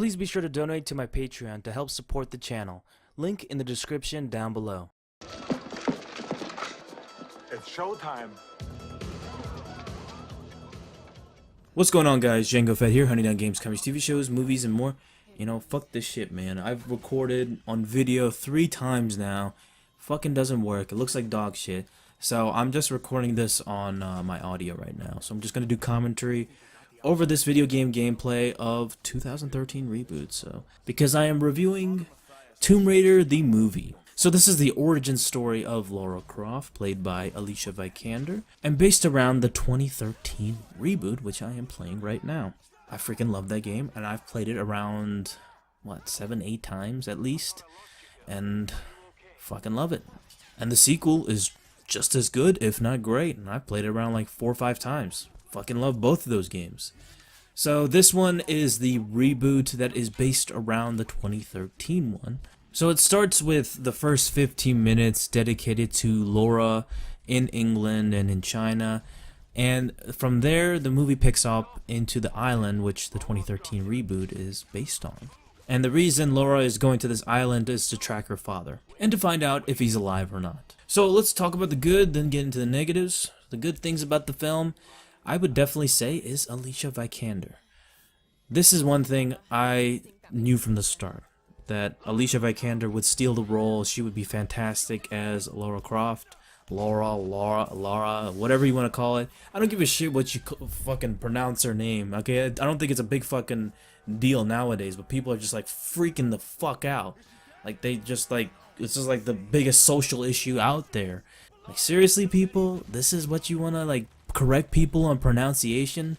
Please be sure to donate to my Patreon to help support the channel. Link in the description down below. It's showtime. What's going on, guys? Django Fett here, hunting down games, comics, TV shows, movies, and more. You know, fuck this shit, man. I've recorded on video 3 times now. Fucking doesn't work. It looks like dog shit. So I'm just recording this on my audio right now. So I'm just gonna do commentary over this video game gameplay of 2013 reboot. So because I am reviewing Tomb Raider the movie. So this is the origin story of Lara Croft, played by Alicia Vikander, and based around the 2013 reboot, which I am playing right now. I freaking love that game, and I've played it around, what, 7-8 times at least, and fucking love it. And the sequel is just as good, if not great, and I've played it around like 4 or 5 times. Fucking love both of those games. So this one is the reboot that is based around the 2013 one. So it starts with the first 15 minutes dedicated to Laura in England and in China, and from there the movie picks up into the island which the 2013 reboot is based on. And the reason Laura is going to this island is to track her father and to find out if he's alive or not. So let's talk about the good, then get into the negatives. The good things about the film, I would definitely say, is Alicia Vikander. This is one thing I knew from the start, that Alicia Vikander would steal the role. She would be fantastic as Lara Croft, Laura, whatever you want to call it. I don't give a shit what you fucking pronounce her name, okay? I don't think it's a big fucking deal nowadays, but people are just like freaking the fuck out. Like they just like, it's just like the biggest social issue out there. Like seriously, people, this is what you want to like correct people on pronunciation?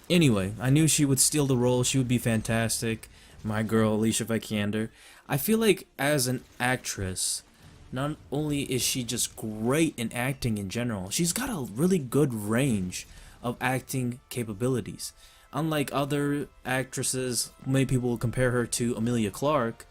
Anyway, I knew she would steal the role. She would be fantastic. My girl Alicia Vikander. I feel like as an actress, not only is she just great in acting in general, she's got a really good range of acting capabilities. Unlike other actresses, many people will compare her to Emilia Clarke.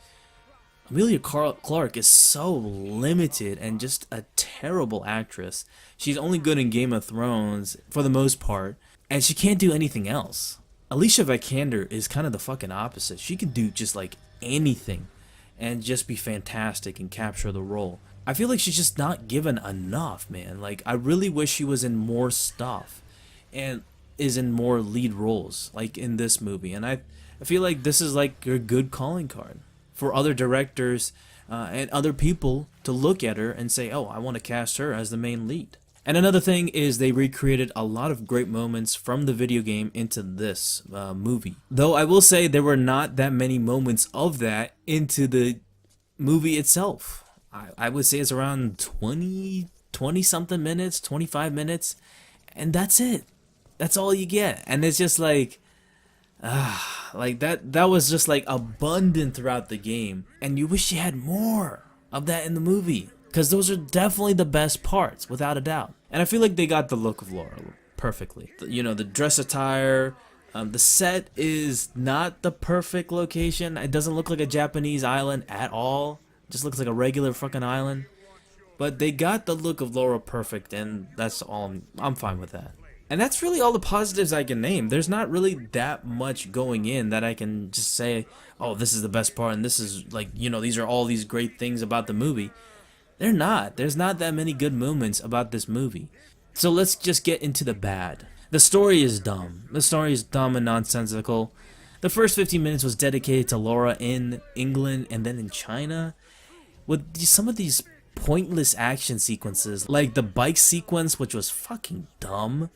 Emilia Clarke is so limited and just a terrible actress. She's only good in Game of Thrones for the most part, and she can't do anything else. Alicia Vikander is kind of the fucking opposite. She can do just like anything and just be fantastic and capture the role. I feel like she's just not given enough, man. Like I really wish she was in more stuff and is in more lead roles like in this movie. And I feel like this is like a good calling card for other directors and other people to look at her and say, oh, I want to cast her as the main lead. And another thing is they recreated a lot of great moments from the video game into this movie. Though I will say there were not that many moments of that into the movie itself. I would say it's around 20 something minutes, 25 minutes, and that's it. That's all you get. And it's just like that was just like abundant throughout the game. And you wish you had more of that in the movie, because those are definitely the best parts, without a doubt. And I feel like they got the look of Laura perfectly. You know, the dress attire, the set is not the perfect location. It doesn't look like a Japanese island at all. It just looks like a regular fucking island. But they got the look of Laura perfect, and that's all. I'm fine with that. And that's really all the positives I can name. There's not really that much going in that I can just say, oh, this is the best part, and this is like, you know, these are all these great things about the movie. They're not. There's not that many good moments about this movie. So let's just get into the bad. The story is dumb. The story is dumb and nonsensical. The first 15 minutes was dedicated to Laura in England and then in China, with some of these pointless action sequences, like the bike sequence, which was fucking dumb.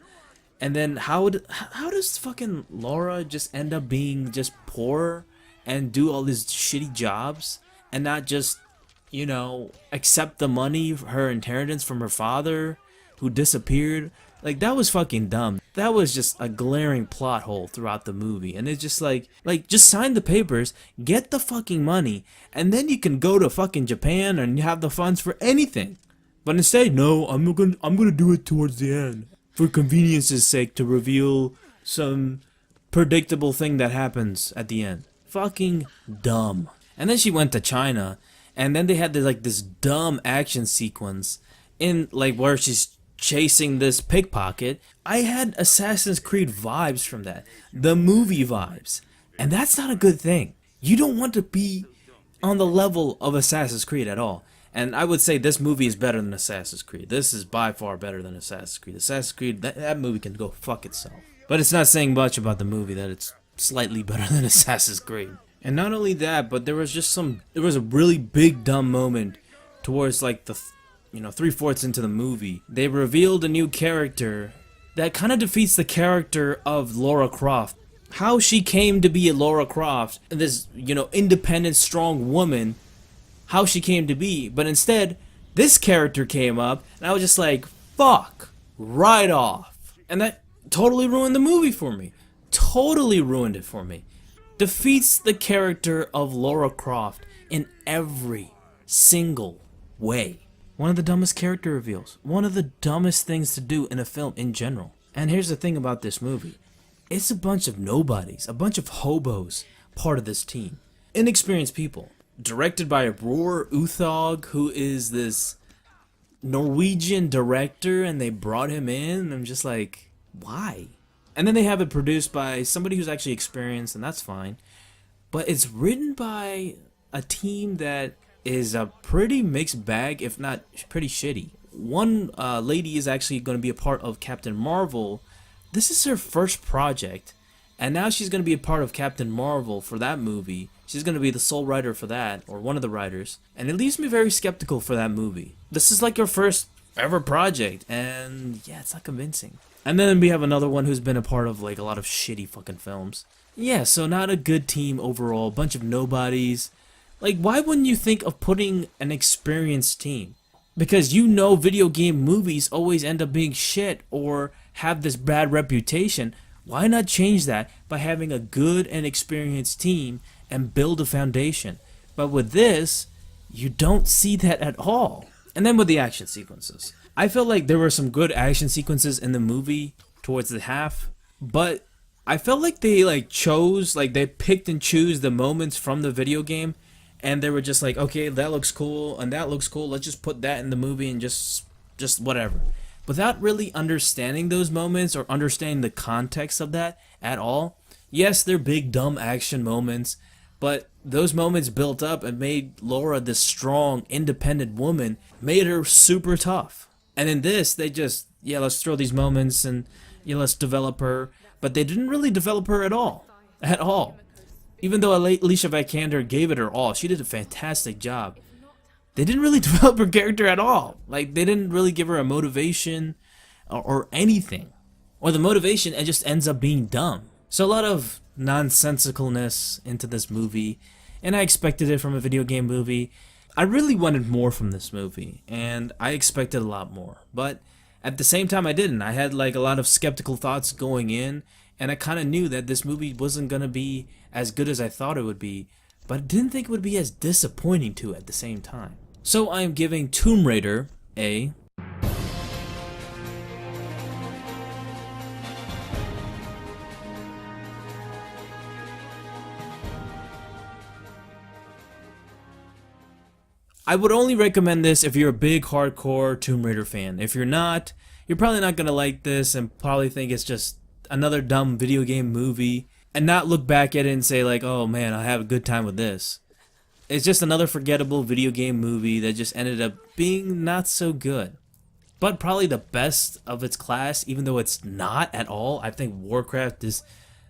And then how does fucking Laura just end up being just poor and do all these shitty jobs and not just, you know, accept the money, her inheritance from her father who disappeared? Like, that was fucking dumb. That was just a glaring plot hole throughout the movie. And it's just like just sign the papers, get the fucking money, and then you can go to fucking Japan and you have the funds for anything. But instead, no, I'm gonna do it towards the end for convenience's sake, to reveal some predictable thing that happens at the end. Fucking dumb. And then she went to China, and then they had this dumb action sequence in like where she's chasing this pickpocket. I had Assassin's Creed vibes from that. The movie vibes. And that's not a good thing. You don't want to be on the level of Assassin's Creed at all. And I would say this movie is better than Assassin's Creed. This is by far better than Assassin's Creed. Assassin's Creed, that movie can go fuck itself. But it's not saying much about the movie that it's slightly better than Assassin's Creed. And not only that, but there was a really big dumb moment towards like the, 3/4 into the movie. They revealed a new character that kind of defeats the character of Lara Croft. How she came to be a Lara Croft, this, independent, strong woman, how she came to be, but instead, this character came up, and I was just like, fuck, right off. And that totally ruined the movie for me. Totally ruined it for me. Defeats the character of Lara Croft in every single way. One of the dumbest character reveals. One of the dumbest things to do in a film in general. And here's the thing about this movie. It's a bunch of nobodies, a bunch of hobos, part of this team. Inexperienced people. Directed by Roar Uthog, who is this Norwegian director, and they brought him in, and I'm just like, why? And then they have it produced by somebody who's actually experienced, and that's fine. But it's written by a team that is a pretty mixed bag, if not pretty shitty. One lady is actually going to be a part of Captain Marvel. This is her first project, and now she's going to be a part of Captain Marvel for that movie. She's going to be the sole writer for that, or one of the writers, and it leaves me very skeptical for that movie. This is like her first ever project, and yeah, it's not convincing. And then we have another one who's been a part of like a lot of shitty fucking films. Yeah, so not a good team overall, bunch of nobodies. Like, why wouldn't you think of putting an experienced team? Because video game movies always end up being shit or have this bad reputation. Why not change that by having a good and experienced team and build a foundation? But with this, you don't see that at all. And then with the action sequences. I felt like there were some good action sequences in the movie towards the half, but I felt like they they picked and choose the moments from the video game, and they were just like, okay, that looks cool and that looks cool, let's just put that in the movie and just whatever. Without really understanding those moments or understanding the context of that at all. Yes, they're big dumb action moments, but those moments built up and made Laura this strong, independent woman, made her super tough. And in this, they just, let's throw these moments and, let's develop her. But they didn't really develop her at all. At all. Even though Alicia Vikander gave it her all, she did a fantastic job. They didn't really develop her character at all. Like, they didn't really give her a motivation or anything. Or the motivation, it just ends up being dumb. So a lot of nonsensicalness into this movie, and I expected it from a video game movie. I really wanted more from this movie, and I expected a lot more. But at the same time, I didn't. I had like a lot of skeptical thoughts going in, and I kind of knew that this movie wasn't going to be as good as I thought it would be, but I didn't think it would be as disappointing too at the same time. So I am giving Tomb Raider a... I would only recommend this if you're a big hardcore Tomb Raider fan. If you're not, you're probably not going to like this and probably think it's just another dumb video game movie and not look back at it and say like, oh man, I have a good time with this. It's just another forgettable video game movie that just ended up being not so good. But probably the best of its class, even though it's not at all. I think Warcraft is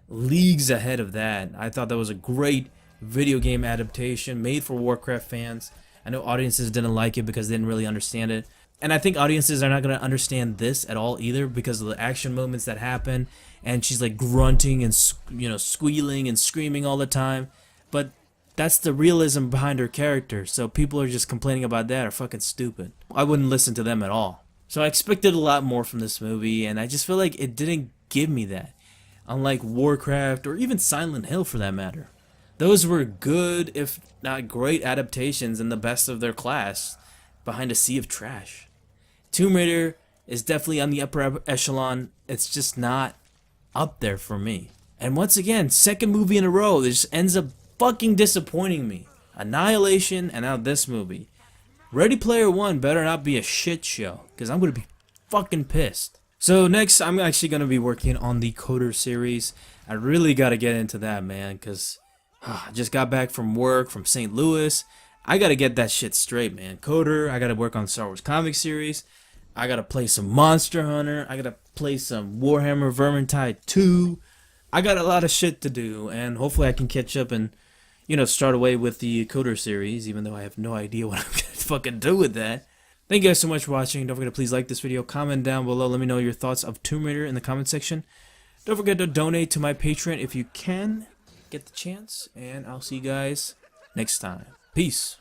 leagues ahead of that. I thought that was a great video game adaptation made for Warcraft fans. I know audiences didn't like it because they didn't really understand it. And I think audiences are not going to understand this at all either because of the action moments that happen. And she's like grunting and, squealing and screaming all the time. But that's the realism behind her character. So people are just complaining about that are fucking stupid. I wouldn't listen to them at all. So I expected a lot more from this movie. And I just feel like it didn't give me that. Unlike Warcraft or even Silent Hill for that matter. Those were good, if not great, adaptations in the best of their class behind a sea of trash. Tomb Raider is definitely on the upper echelon. It's just not up there for me. And once again, second movie in a row, this ends up fucking disappointing me. Annihilation and now this movie. Ready Player One better not be a shit show, because I'm going to be fucking pissed. So next, I'm actually going to be working on the Coder series. I really gotta get into that, man, because I just got back from work from St. Louis. I gotta get that shit straight, man. Coder, I gotta work on Star Wars comic series. I gotta play some Monster Hunter. I gotta play some Warhammer Vermintide 2. I got a lot of shit to do, and hopefully I can catch up and, start away with the Coder series, even though I have no idea what I'm gonna fucking do with that. Thank you guys so much for watching. Don't forget to please like this video, comment down below, let me know your thoughts of Tomb Raider in the comment section. Don't forget to donate to my Patreon if you can get the chance, and I'll see you guys next time. Peace.